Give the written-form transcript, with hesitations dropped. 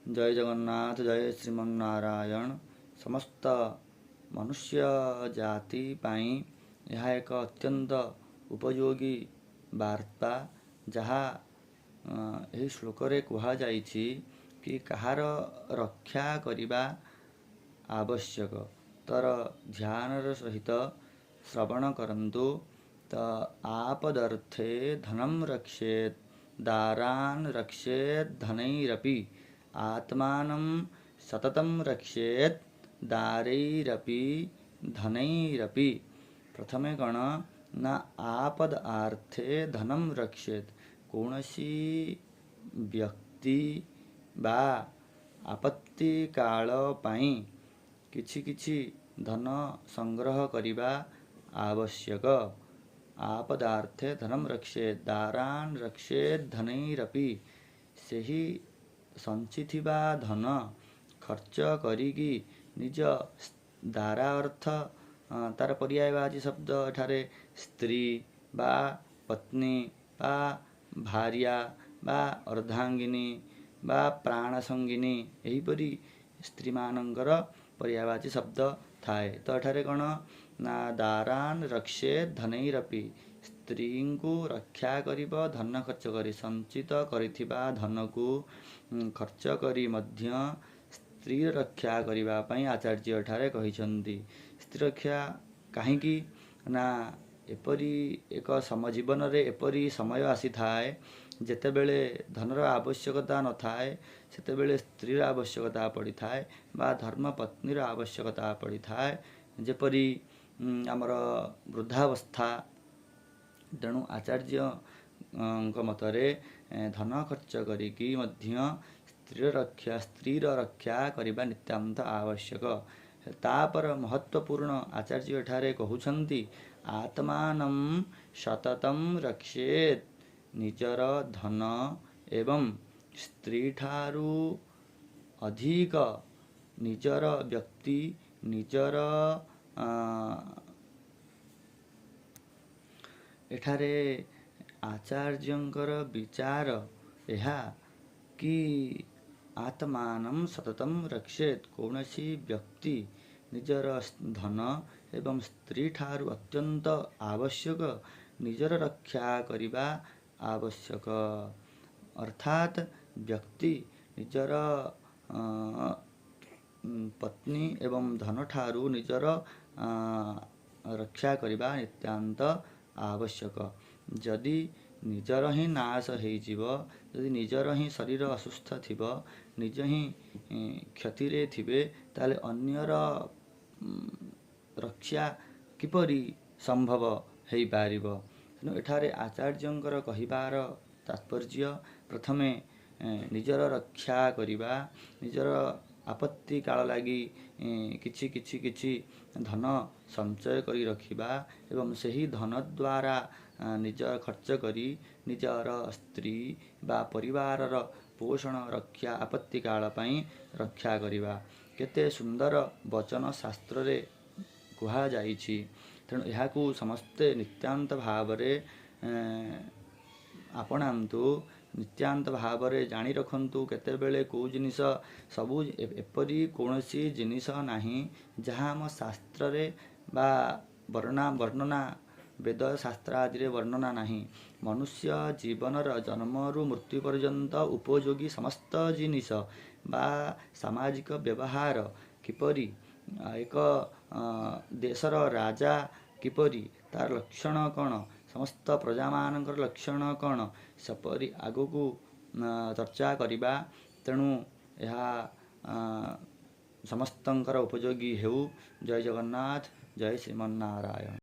जय जगन्नाथ जय श्रीमन्नारायण। समस्त मनुष्य जाति पाई यह एक अत्यंत उपयोगी वार्ता जहाँ यही श्लोक रे कहा जाइछि कि कहार रक्षा करिबा आवश्यक तर ध्यान सहित श्रवण करंतु त आपदर्थे धनम रक्षेत दारान रक्षेत धनैरपि आत्मानं सततं रक्षेत दारैरपि धनैरपि। प्रथमे गण न आपद आर्थे धनम रक्षेत कौनसी व्यक्ति बा आपत्ति काल पाई किछि किछि धन संग्रह करिबा आवश्यक। आपदार्थे धनम रक्षेत दारान रक्षेत धनैरपि सेही संचिथिबा धन खर्च करिकी निज दारा अर्थ तार पर्यायवाची शब्द एठारे स्त्री बा पत्नी बा भार्या बा अर्धांगिनी बा प्राणसंगिनी एहीपरि स्त्री मानंकर पर्यायवाची शब्द थाए। तो एठारे कौन ना दारान रक्षेत धनैरपि स्त्री को रक्षा करिब धन खर्च करी संचित करिथिबा धन को खर्च करी मध्य स्त्री रक्षा करिबा पई आचार्य एठारे कहिसंती। स्त्री रक्षा काहींकी ना एपरी एक जीवन रे एपरी समय आसी थाए जेतेबेले धनर आवश्यकता न थाए सेतेबेले स्त्रीर आवश्यकता पड़ी थाए बा धर्म पत्नीर आवश्यकता पड़ी थाए जेपरी आमर वृद्धावस्था। तेणु आचार्य मतरे धन खर्च करिकी मध्य स्त्रीर रक्षा करिबा नित्यांत आवश्यक। तापर महत्वपूर्ण आचार्य एठारे कहउछंती आत्मानं सततं रक्षेत निजर धन एवं स्त्री ठारू अधिक निजर व्यक्ति निजर एठारे आचार्यंकर विचार एहा कि आत्मानं सततं रक्षेत कौनसी व्यक्ति निजर धन एवं स्त्री ठारू अत्यंत आवश्यक निजर रक्षा करिबा आवश्यक। अर्थात व्यक्ति निजर पत्नी एवं धन ठारू निजर रक्षा करिबा नित्यांत आवश्यक। जदि निजर ही नाश होइजिव जदि निजर ही शरीर असुस्थ थिब निज ही क्षति रे थिबे ताले अन्यर रक्षा किपरि संभव हेइ पारिबो। तेणु एठारे आचार्यंकर कहिबार तात्पर्य प्रथमे निजर रक्षा करिबा निजर आपत्ति काल लागी किछि किछि किछि धन संचय करी रखिबा एवं सही धन द्वारा निज खर्च करी निजर स्त्री बा परिवार पोषण रक्षा आपत्ति काल पई रक्षा करिबा केते सुंदर वचन शास्त्र रे कुहा जाइछि। तेणु एहाकू समस्ते नित्यांत भावरे आपणांतु नित्यांत भावरे जानी रखंतु केतेबेले को जिनिस सबु एपरी कौनसी जिनिस नाही जहाँ आम शास्त्र रे बा वर्णना वेद शास्त्र आदि रे वर्णना नाही। मनुष्य जीवनर जन्मरु मृत्यु पर्यंत उपयोगी समस्त जिनिस बा सामाजिक व्यवहार किपरि एक देशर राजा किपरि तार लक्षण कौन समस्त प्रजा मानकर लक्षण कौन सपरि आगु चर्चा करिबा। तेणु यह समस्तंकर उपयोगी हेउ। जय जगन्नाथ जय श्रीमन्नारायण।